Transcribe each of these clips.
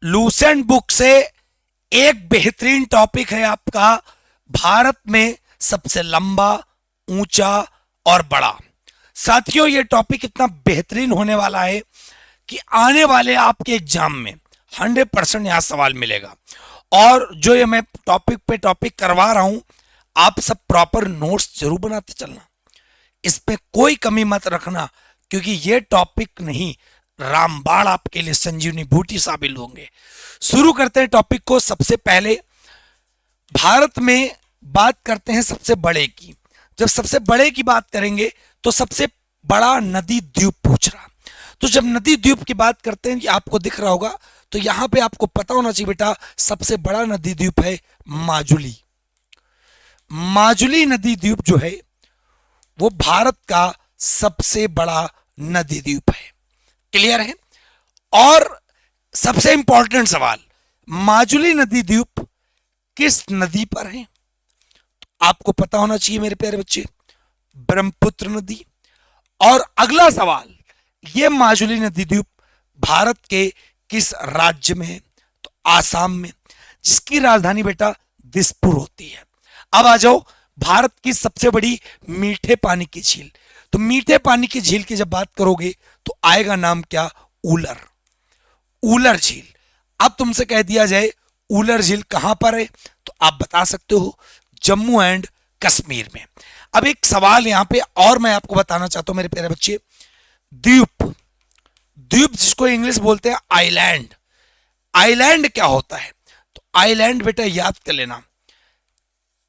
Lucent book से एक बेहतरीन टॉपिक है आपका, भारत में सबसे लंबा, ऊंचा और बड़ा। साथियों, यह टॉपिक इतना बेहतरीन होने वाला है कि आने वाले आपके एग्जाम में 100% यहां सवाल मिलेगा। और जो ये मैं टॉपिक पे टॉपिक करवा रहा हूं, आप सब प्रॉपर नोट्स जरूर बनाते चलना, इसमें कोई कमी मत रखना, क्योंकि ये टॉपिक नहीं, रामबाण आपके लिए संजीवनी बूटी साबित होंगे। शुरू करते हैं टॉपिक को। सबसे पहले भारत में बात करते हैं सबसे बड़े की। जब सबसे बड़े की बात करेंगे तो सबसे बड़ा नदी द्वीप पूछ रहा। तो जब नदी द्वीप की बात करते हैं, आपको दिख रहा होगा, तो यहां पे आपको पता होना चाहिए बेटा, सबसे बड़ा नदी द्वीप है माजुली। माजुली नदी द्वीप जो है वो भारत का सबसे बड़ा नदी द्वीप है। क्लियर है? और सबसे इंपॉर्टेंट सवाल, माजुली नदी द्वीप किस नदी पर है? आपको पता होना चाहिए मेरे प्यारे बच्चे, ब्रह्मपुत्र नदी। और अगला सवाल, यह माजुली नदी द्वीप भारत के किस राज्य में है? तो आसाम में, जिसकी राजधानी बेटा दिसपुर होती है। अब आ जाओ, भारत की सबसे बड़ी मीठे पानी की झील। तो मीठे पानी की झील की जब बात करोगे तो आएगा नाम क्या? ऊलर। ऊलर झील। अब तुमसे कह दिया जाए ऊलर झील कहां पर है, तो आप बता सकते हो जम्मू एंड कश्मीर में। अब एक सवाल यहां पे और मैं आपको बताना चाहता हूं मेरे प्यारे बच्चे, द्वीप। द्वीप जिसको इंग्लिश बोलते हैं आइलैंड। आइलैंड क्या होता है? तो आइलैंड बेटा याद कर लेना,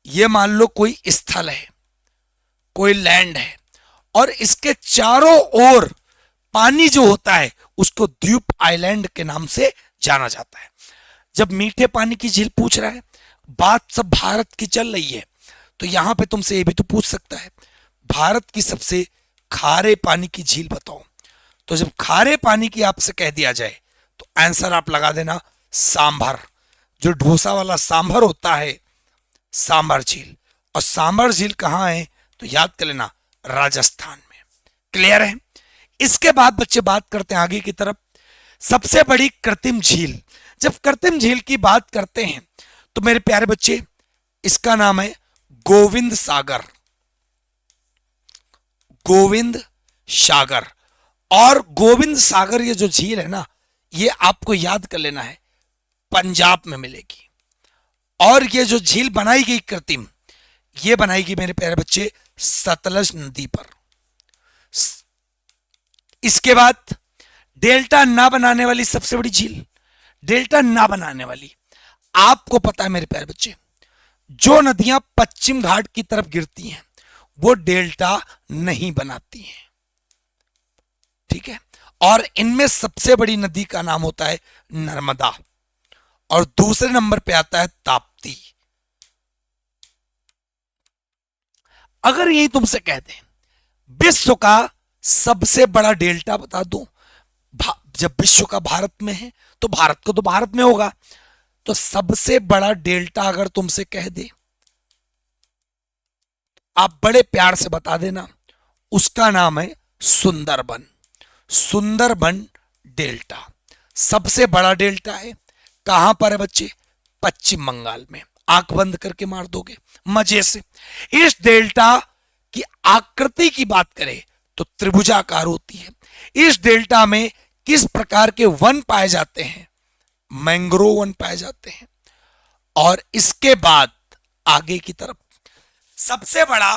ये मान लो कोई स्थल है, कोई लैंड है, और इसके चारों ओर पानी जो होता है उसको द्वीप आइलैंड के नाम से जाना जाता है। जब मीठे पानी की झील पूछ रहा है, बात सब भारत की चल रही है, तो यहां पे तुमसे ये भी तो पूछ सकता है, भारत की सबसे खारे पानी की झील बताओ। तो जब खारे पानी की आपसे कह दिया जाए तो आंसर आप लगा देना सांभर। जो डोसा वाला सांभर होता है, सांभर झील। और सांभर झील कहां है? तो याद कर लेना, राजस्थान में। क्लियर है? इसके बाद बच्चे बात करते हैं आगे की तरफ, सबसे बड़ी कृत्रिम झील। जब कृत्रिम झील की बात करते हैं तो मेरे प्यारे बच्चे, इसका नाम है गोविंद सागर। गोविंद सागर। और गोविंद सागर ये जो झील है ना, ये आपको याद कर लेना है, पंजाब में मिलेगी। और ये जो झील बनाई गई कृत्रिम, ये बनाई गई मेरे प्यारे बच्चे सतलज नदी पर। इसके बाद डेल्टा ना बनाने वाली सबसे बड़ी झील, डेल्टा ना बनाने वाली, आपको पता है मेरे प्यारे बच्चे, जो नदियां पश्चिम घाट की तरफ गिरती हैं वो डेल्टा नहीं बनाती हैं। ठीक है? और इनमें सबसे बड़ी नदी का नाम होता है नर्मदा, और दूसरे नंबर पे आता है ताप्ती। अगर यही तुमसे कह दें विश्व का सबसे बड़ा डेल्टा बता दो, जब विश्व का भारत में है तो भारत को तो भारत में होगा, तो सबसे बड़ा डेल्टा अगर तुमसे कह दे, आप बड़े प्यार से बता देना, उसका नाम है सुंदरबन। सुंदरबन डेल्टा सबसे बड़ा डेल्टा है। कहां पर है बच्चे? पश्चिम बंगाल में। आंख बंद करके मार दोगे मजे से। इस डेल्टा की आकृति की बात करें तो त्रिभुजाकार होती है। इस डेल्टा में किस प्रकार के वन पाए जाते हैं? मैंग्रोव वन पाए जाते हैं। और इसके बाद आगे की तरफ सबसे बड़ा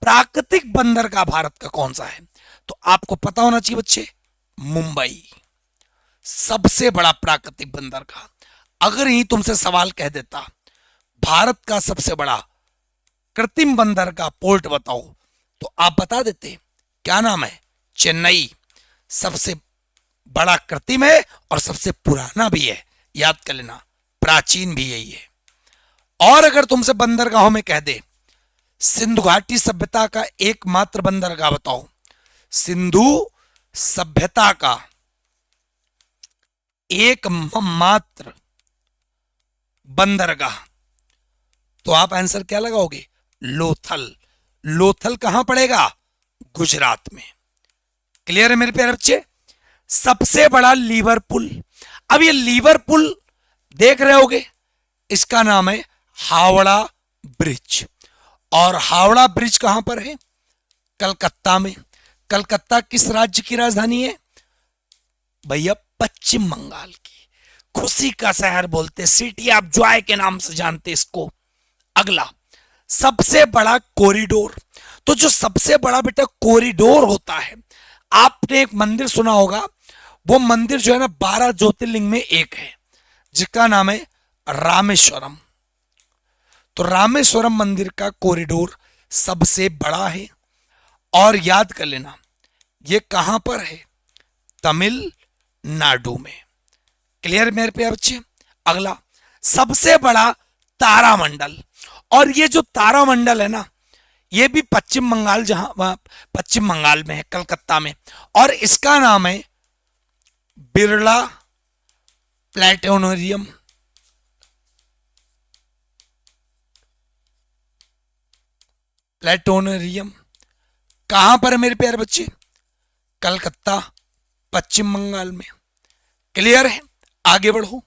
प्राकृतिक बंदरगाह भारत का कौन सा है? तो आपको पता होना चाहिए बच्चे, मुंबई सबसे बड़ा प्राकृतिक बंदरगाह। अगर यही तुमसे सवाल कह देता, भारत का सबसे बड़ा कृत्रिम बंदरगाह पोर्ट बताओ, तो आप बता देते। क्या नाम है? चेन्नई। सबसे बड़ा कृत्रिम है और सबसे पुराना भी है, याद कर लेना, प्राचीन भी यही है। और अगर तुमसे बंदरगाहों में कह दे, सिंधु घाटी सभ्यता का एकमात्र बंदरगाह बताओ, सिंधु सभ्यता का एकमात्र बंदरगाह, तो आप आंसर क्या लगाओगे? लोथल। लोथल कहां पड़ेगा? गुजरात में। क्लियर है मेरे प्यारे बच्चे? सबसे बड़ा लीवर पुल। अब ये लिवरपूल देख रहे होगे, इसका नाम है हावड़ा ब्रिज। और हावड़ा ब्रिज कहां पर है? कलकत्ता में। कलकत्ता किस राज्य की राजधानी है भैया? पश्चिम बंगाल की। खुशी का शहर बोलते, सिटी ऑफ जॉय के नाम से जानते इसको। अगला, सबसे बड़ा कॉरिडोर। तो जो सबसे बड़ा बेटा कॉरिडोर होता है, आपने एक मंदिर सुना होगा, वो मंदिर जो है ना 12 ज्योतिर्लिंग में एक है, जिसका नाम है रामेश्वरम। तो रामेश्वरम मंदिर का कॉरिडोर सबसे बड़ा है। और याद कर लेना, ये कहां पर है? तमिलनाडु में। क्लियर मेरे प्यारे बच्चे? अगला, सबसे बड़ा तारामंडल। और ये जो तारामंडल है ना, ये भी पश्चिम बंगाल, जहां पश्चिम बंगाल में है, कलकत्ता में। और इसका नाम है बिरला प्लैनेटोरियम। प्लैनेटोरियम कहां पर है मेरे प्यारे बच्चे? कलकत्ता, पश्चिम बंगाल में। क्लियर है? आगे बढ़ो।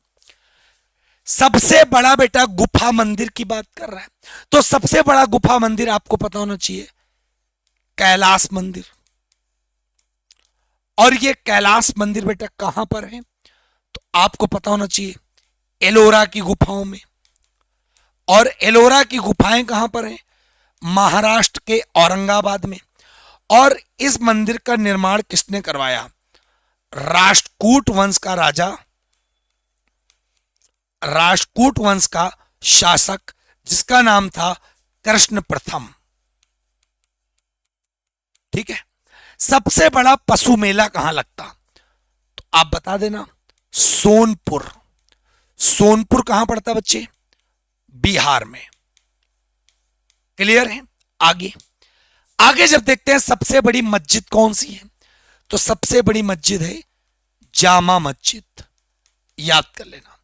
सबसे बड़ा बेटा गुफा मंदिर की बात कर रहा है, तो सबसे बड़ा गुफा मंदिर आपको पता होना चाहिए, कैलाश मंदिर। और ये कैलाश मंदिर बेटा कहां पर है? तो आपको पता होना चाहिए एलोरा की गुफाओं में। और एलोरा की गुफाएं कहां पर हैं? महाराष्ट्र के औरंगाबाद में। और इस मंदिर का निर्माण किसने करवाया? राष्ट्रकूट वंश का राजा, राष्ट्रकूट वंश का शासक, जिसका नाम था कृष्ण प्रथम। ठीक है। सबसे बड़ा पशु मेला कहां लगता? तो आप बता देना, सोनपुर। सोनपुर कहां पड़ता बच्चे? बिहार में। क्लियर है? आगे आगे जब देखते हैं सबसे बड़ी मस्जिद कौन सी है, तो सबसे बड़ी मस्जिद है जामा मस्जिद। याद कर लेना,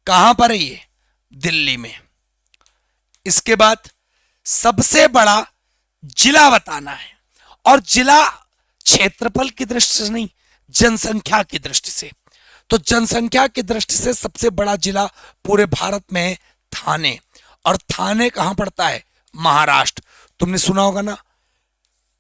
कहां पर है ये? दिल्ली में। इसके बाद सबसे बड़ा जिला बताना है, और जिला क्षेत्रफल की दृष्टि से नहीं, जनसंख्या की दृष्टि से। तो जनसंख्या की दृष्टि से सबसे बड़ा जिला पूरे भारत में है थाने। और थाने कहां पड़ता है? महाराष्ट्र। तुमने सुना होगा ना,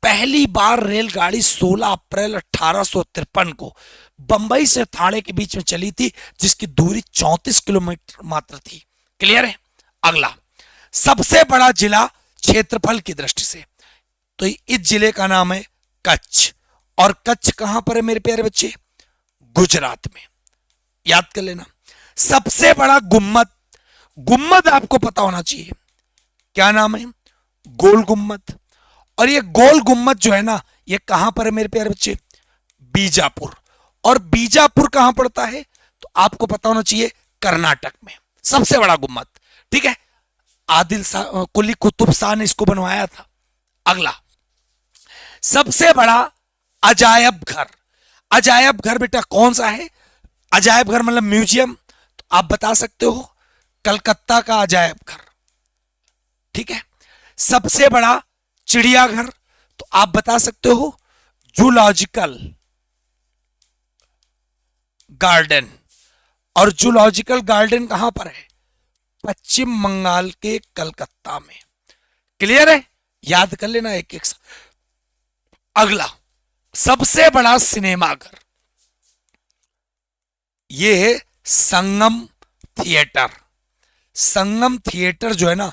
पहली बार रेलगाड़ी 16 अप्रैल 1853 को बंबई से थाने के बीच में चली थी, जिसकी दूरी 34 किलोमीटर मात्र थी। क्लियर है? अगला, सबसे बड़ा जिला क्षेत्रफल की दृष्टि से, तो इस जिले का नाम है कच्छ। और कच्छ कहां पर है मेरे प्यारे बच्चे? गुजरात में। याद कर लेना। सबसे बड़ा गुम्मद, गुम्मद आपको पता होना चाहिए, क्या नाम है? गोल गुम्मद। और ये गोल गुम्मद जो है ना, ये कहां पर है मेरे प्यारे बच्चे? बीजापुर। और बीजापुर कहां पड़ता है? तो आपको पता होना चाहिए कर्नाटक में। सबसे बड़ा गुम्मद। ठीक है, आदिल शाह, कुली कुतुब शाह ने इसको बनवाया था। अगला, सबसे बड़ा अजायब घर। अजायब घर बेटा कौन सा है? अजायब घर मतलब म्यूजियम, तो आप बता सकते हो कलकत्ता का अजायब घर। ठीक है। सबसे बड़ा चिड़ियाघर, तो आप बता सकते हो जूलॉजिकल गार्डन। और जूलॉजिकल गार्डन कहां पर है? पश्चिम बंगाल के कलकत्ता में। क्लियर है? याद कर लेना एक एक। अगला, सबसे बड़ा सिनेमाघर, यह है संगम थिएटर। संगम थिएटर जो है ना,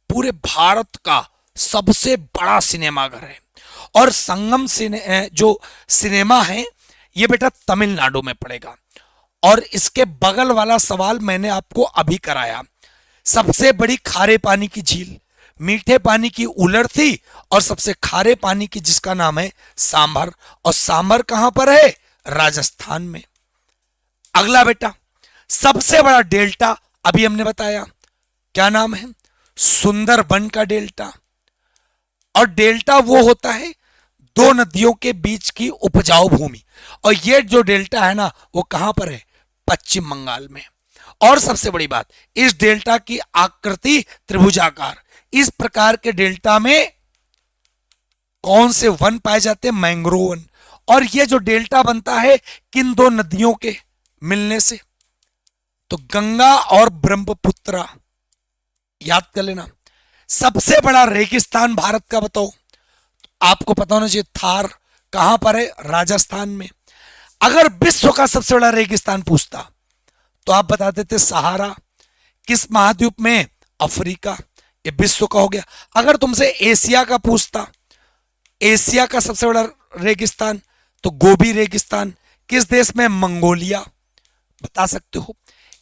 पूरे भारत का सबसे बड़ा सिनेमाघर है। और संगम जो सिनेमा है, ये बेटा तमिलनाडु में पड़ेगा। और इसके बगल वाला सवाल मैंने आपको अभी कराया, सबसे बड़ी खारे पानी की झील, मीठे पानी की उलर थी, और सबसे खारे पानी की जिसका नाम है सांभर। और सांभर कहां पर है? राजस्थान में। अगला बेटा, सबसे बड़ा डेल्टा, अभी हमने बताया, क्या नाम है? सुंदरबन का डेल्टा। और डेल्टा वो होता है दो नदियों के बीच की उपजाऊ भूमि। और ये जो डेल्टा है ना, वो कहां पर है? पश्चिम बंगाल में। और सबसे बड़ी बात, इस डेल्टा की आकृति त्रिभुजाकार। इस प्रकार के डेल्टा में कौन से वन पाए जाते हैं? Mangrove one. और ये जो डेल्टा बनता है किन दो नदियों के मिलने से? तो गंगा और ब्रह्मपुत्र, याद कर लेना। सबसे बड़ा रेगिस्तान भारत का बताओ, आपको पता होना चाहिए थार, कहां पर है? राजस्थान में। अगर विश्व का सबसे बड़ा रेगिस्तान पूछता तो आप बता देते सहारा, किस महाद्वीप में? अफ्रीका, ये विश्व का हो गया। अगर तुमसे एशिया का पूछता, एशिया का सबसे बड़ा रेगिस्तान, तो गोबी रेगिस्तान, किस देश में? मंगोलिया, बता सकते हो।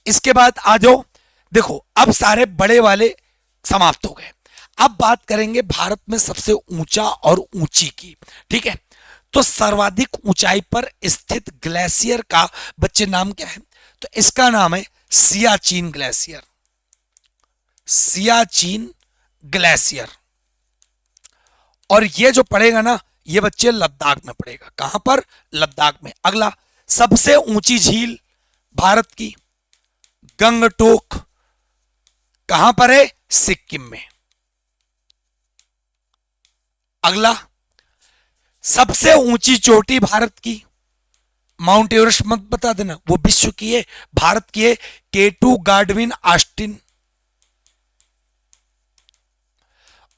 इसके बाद आ जाओ, देखो अब सारे बड़े वाले समाप्त हो गए। अब बात करेंगे भारत में सबसे ऊंचा और ऊंची की, ठीक है। तो सर्वाधिक ऊंचाई पर स्थित ग्लेशियर का बच्चे नाम क्या है? तो इसका नाम है सियाचिन ग्लेशियर, सियाचिन ग्लेशियर। और ये जो पड़ेगा ना, ये बच्चे लद्दाख में पड़ेगा। कहां पर? लद्दाख में। अगला, सबसे ऊंची झील भारत की गंगटोक, कहां पर है? सिक्किम में। अगला, सबसे ऊंची चोटी भारत की, माउंट एवरेस्ट मत बता देना, वो विश्व की है, भारत की है, केटू गार्डविन ऑस्टिन।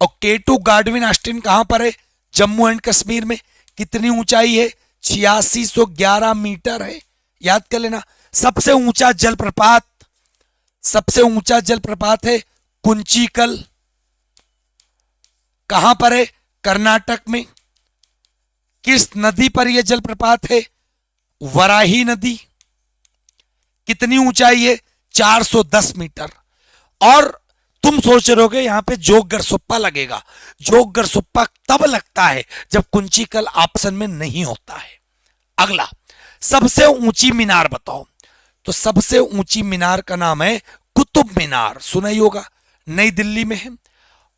और केटू गार्डविन ऑस्टिन कहां पर है? जम्मू एंड कश्मीर में। कितनी ऊंचाई है? 8611 मीटर है, याद कर लेना। सबसे ऊंचा जलप्रपात, सबसे ऊंचा जलप्रपात है कुंचिकल, कहां पर है? कर्नाटक में। किस नदी पर यह जलप्रपात है? वराही नदी। कितनी ऊंचाई है? 410 मीटर। और तुम सोच रहे होगे यहां पे जोग गरसुप्पा लगेगा, जोग गरसुप्पा तब लगता है जब कुंचिकल ऑप्शन में नहीं होता है। अगला, सबसे ऊंची मीनार बताओ। तो सबसे ऊंची मीनार का नाम है कुतुब मीनार, सुना ही होगा, नई दिल्ली में है।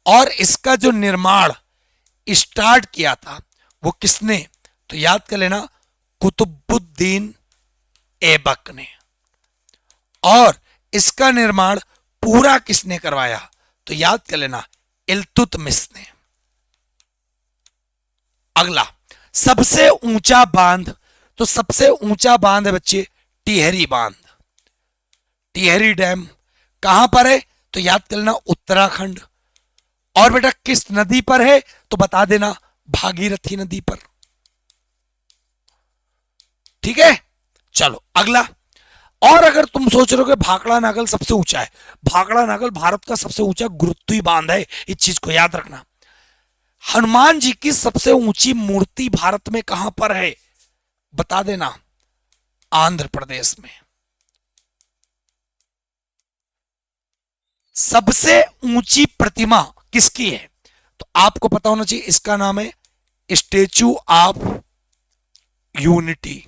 और इसका जो निर्माण स्टार्ट किया था वो किसने? तो याद कर लेना, कुतुबुद्दीन ऐबक ने। और इसका निर्माण पूरा किसने करवाया? तो याद कर लेना, इल्तुतमिश ने। अगला, सबसे ऊंचा बांध। तो सबसे ऊंचा बांध है बच्चे टिहरी बांध, टिहरी डैम, कहां पर है? तो याद कर लेना, उत्तराखंड। और बेटा किस नदी पर है? तो बता देना, भागीरथी नदी पर। ठीक है, चलो अगला। और अगर तुम सोच रहे हो कि भाखड़ा नागल सबसे ऊंचा है, भाखड़ा नागल भारत का सबसे ऊंचा गुरुत्वीय बांध है, इस चीज को याद रखना। हनुमान जी की सबसे ऊंची मूर्ति भारत में कहां पर है? बता देना, आंध्र प्रदेश में। सबसे ऊंची प्रतिमा किसकी है? तो आपको पता होना चाहिए, इसका नाम है स्टैचू ऑफ यूनिटी।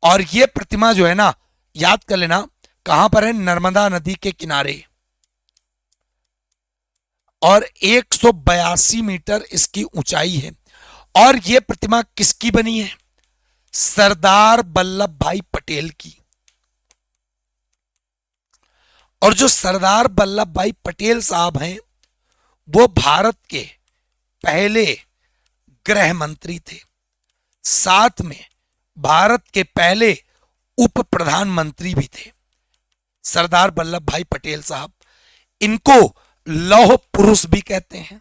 और यह प्रतिमा जो है ना, याद कर लेना, कहां पर है? नर्मदा नदी के किनारे। और 182 मीटर इसकी ऊंचाई है। और यह प्रतिमा किसकी बनी है? सरदार वल्लभ भाई पटेल की। और जो सरदार वल्लभ भाई पटेल साहब हैं, वो भारत के पहले गृह मंत्री थे, साथ में भारत के पहले उप प्रधानमंत्री भी थे, सरदार वल्लभ भाई पटेल साहब। इनको लौह पुरुष भी कहते हैं,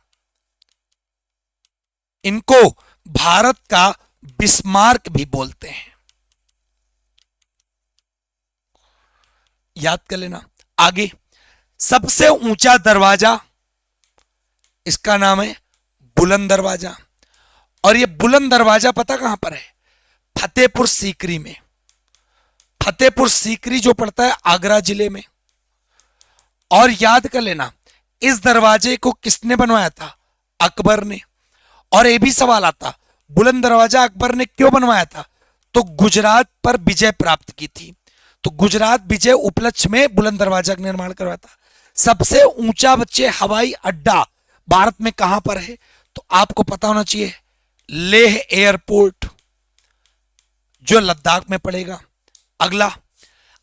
इनको भारत का बिस्मार्क भी बोलते हैं, याद कर लेना। आगे, सबसे ऊंचा दरवाजा, इसका नाम है बुलंद दरवाजा। और यह बुलंद दरवाजा पता कहां पर है? फतेहपुर सीकरी में। फतेहपुर सीकरी जो पड़ता है आगरा जिले में। और याद कर लेना, इस दरवाजे को किसने बनवाया था? अकबर ने। और यह भी सवाल आता, बुलंद दरवाजा अकबर ने क्यों बनवाया था? तो गुजरात पर विजय प्राप्त की थी, तो गुजरात विजय उपलक्ष्य में बुलंद दरवाजा का निर्माण करवाया था। सबसे ऊंचा बच्चे हवाई अड्डा भारत में कहां पर है? तो आपको पता होना चाहिए, लेह एयरपोर्ट, जो लद्दाख में पड़ेगा। अगला,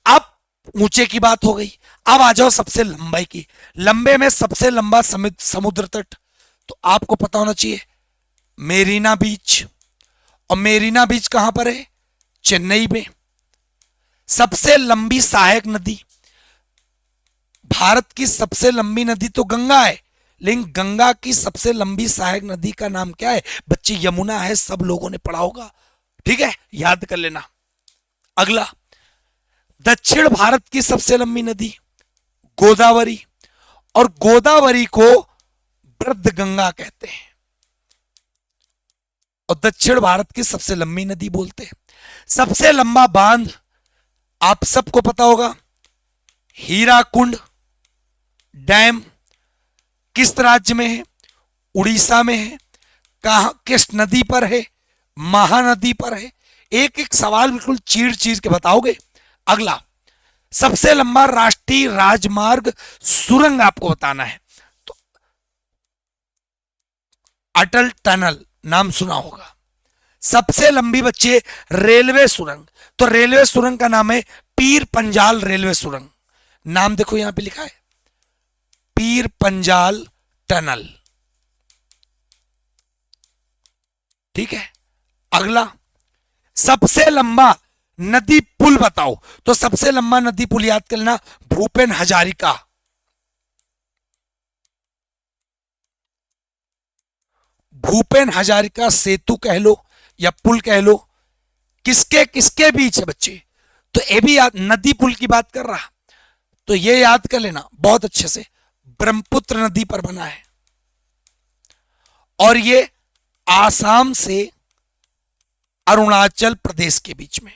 अब ऊंचे की बात हो गई, अब आ जाओ सबसे लंबाई की। लंबे में सबसे लंबा समुद्र तट, तो आपको पता होना चाहिए मेरीना बीच। और मेरीना बीच कहां पर है? चेन्नई में। सबसे लंबी सहायक नदी, भारत की सबसे लंबी नदी तो गंगा है, लेकिन गंगा की सबसे लंबी सहायक नदी का नाम क्या है बच्चे? यमुना है, सब लोगों ने पढ़ा होगा, ठीक है, याद कर लेना। अगला, दक्षिण भारत की सबसे लंबी नदी गोदावरी, और गोदावरी को वृद्ध गंगा कहते हैं, और दक्षिण भारत की सबसे लंबी नदी बोलते हैं। सबसे लंबा बांध आप सबको पता होगा, हीराकुंड डैम किस राज्य में है? उड़ीसा में है। कहा, किस नदी पर है? महानदी पर है। एक एक सवाल बिल्कुल चीर चीर के बताओगे। अगला, सबसे लंबा राष्ट्रीय राजमार्ग सुरंग आपको बताना है, तो अटल टनल नाम सुना होगा। सबसे लंबी बच्चे रेलवे सुरंग, तो रेलवे सुरंग का नाम है पीर पंजाल रेलवे सुरंग, नाम देखो यहां पे लिखा है पीर पंजाल टनल, ठीक है। अगला, सबसे लंबा नदी पुल बताओ, तो सबसे लंबा नदी पुल याद कर लेना भूपेन हजारिका, भूपेन हजारिका सेतु कह लो या पुल कह लो, किसके किसके बीच है बच्चे? तो ये भी याद, नदी पुल की बात कर रहा, तो ये याद कर लेना बहुत अच्छे से, ब्रह्मपुत्र नदी पर बना है, और ये आसाम से अरुणाचल प्रदेश के बीच में,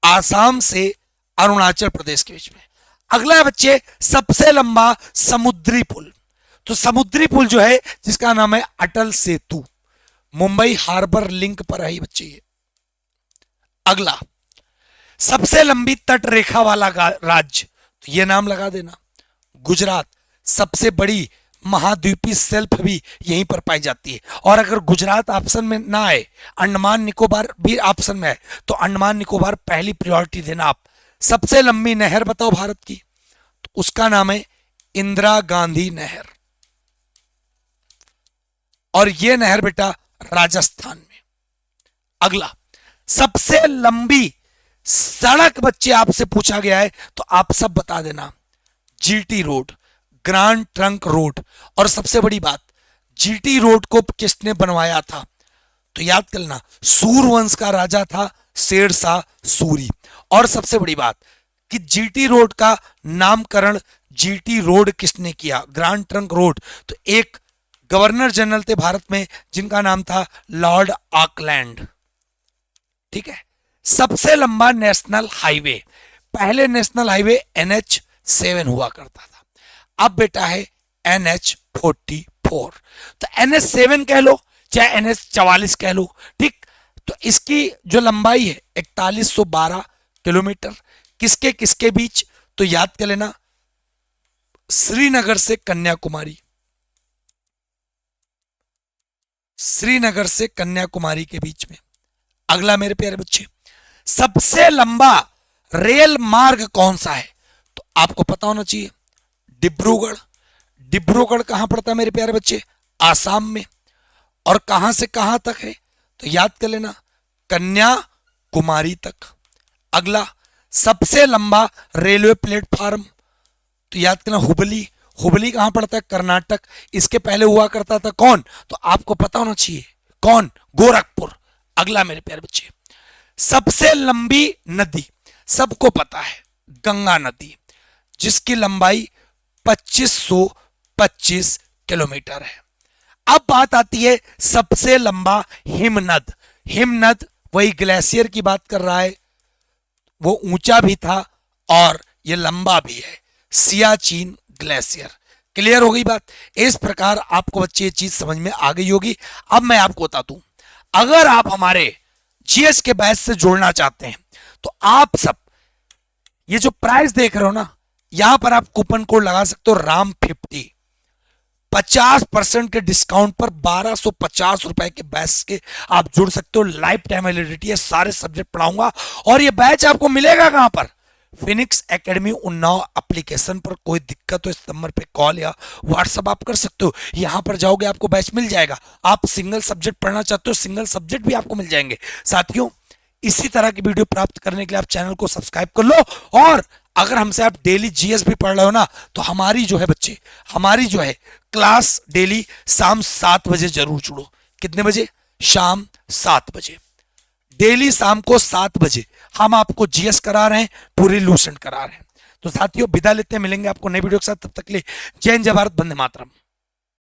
आसाम से अरुणाचल प्रदेश के बीच में। अगला है बच्चे सबसे लंबा समुद्री पुल, तो समुद्री पुल जो है जिसका नाम है अटल सेतु, मुंबई हार्बर लिंक पर है बच्चे ये। अगला, सबसे लंबी तट रेखा वाला राज्य, तो ये नाम लगा देना गुजरात, सबसे बड़ी महाद्वीपीय शेल्फ भी यहीं पर पाई जाती है। और अगर गुजरात ऑप्शन में ना आए, अंडमान निकोबार भी ऑप्शन में है, तो अंडमान निकोबार पहली प्रायोरिटी देना आप। सबसे लंबी नहर बताओ भारत की, तो उसका नाम है इंदिरा गांधी नहर, और यह नहर बेटा राजस्थान में। अगला, सबसे लंबी सड़क बच्चे आपसे पूछा गया है, तो आप सब बता देना GT road, grand trunk road. और सबसे बड़ी बात, जीटी रोड को किसने बनवाया था? तो याद कर लेना सूरवंश का राजा था शेरशाह सूरी। और सबसे बड़ी बात कि जीटी रोड का नामकरण जीटी रोड किसने किया? ग्रांड ट्रंक रोड, तो एक गवर्नर जनरल थे भारत में जिनका नाम था लॉर्ड ऑकलैंड, ठीक है। सबसे लंबा नेशनल हाईवे, पहले नेशनल हाईवे NH7 हुआ करता था, अब बेटा है NH44, तो NH7 कह लो चाहे NH44 कह लो, ठीक। तो इसकी जो लंबाई है 4112 किलोमीटर, किसके किसके बीच? तो याद कर लेना श्रीनगर से कन्याकुमारी, श्रीनगर से कन्याकुमारी के बीच में। अगला मेरे प्यारे बच्चे, सबसे लंबा रेल मार्ग कौन सा है? तो आपको पता होना चाहिए डिब्रूगढ़। डिब्रूगढ़ कहां पड़ता है मेरे प्यारे बच्चे? आसाम में। और कहां से कहां तक है? तो याद कर लेना कन्याकुमारी तक। अगला, सबसे लंबा रेलवे प्लेटफॉर्म, तो याद करना हुबली। हुबली कहां पड़ता है? कर्नाटक। इसके पहले हुआ करता था कौन? तो आपको पता होना चाहिए कौन? गोरखपुर। अगला मेरे प्यारे बच्चे, सबसे लंबी नदी सबको पता है गंगा नदी, जिसकी लंबाई 2525 किलोमीटर है। अब बात आती है सबसे लंबा हिमनद। हिमनद वही ग्लेशियर की बात कर रहा है, वो ऊंचा भी था और ये लंबा भी है, सियाचिन ग्लेशियर। क्लियर हो गई बात? इस प्रकार आपको बच्चे ये चीज समझ में आ गई होगी। अब मैं आपको बता दूं, अगर आप हमारे जीएस के बैच से जुड़ना चाहते हैं तो आप सब ये जो प्राइस देख रहे हो ना, यहां पर आप कूपन कोड लगा सकते हो RAM50, 50% के डिस्काउंट पर 1250 रुपए के बैच के आप जुड़ सकते हो। लाइफ टाइम वैलिडिटी है, सारे सब्जेक्ट पढ़ाऊंगा। और ये बैच आपको मिलेगा कहां पर? फिनिक्स एकेडमी उन्नाव एप्लीकेशन पर। कोई दिक्कत हो इस नंबर पे कॉल या व्हाट्सएप आप कर सकते हो, यहां पर जाओगे आपको बैच मिल जाएगा। आप सिंगल सब्जेक्ट पढ़ना चाहते हो, सिंगल सब्जेक्ट भी आपको मिल जाएंगे। साथियों, इसी तरह की वीडियो प्राप्त करने के लिए आप चैनल को सब्सक्राइब कर लो। और अगर हमसे आप डेली जीएस भी पढ़ रहे हो ना, तो हमारी जो है बच्चे, हमारी जो है क्लास डेली शाम 7 बजे जरूर जुड़ो। कितने बजे? शाम 7 बजे। डेली शाम को 7 बजे हम आपको जीएस करा रहे हैं, पूरी लूसेंट करा रहे हैं। तो साथियों विदा लेते हैं, मिलेंगे आपको नई वीडियो के साथ। तब तक के लिए जय हिंद, जय भारत, वंदे मातरम।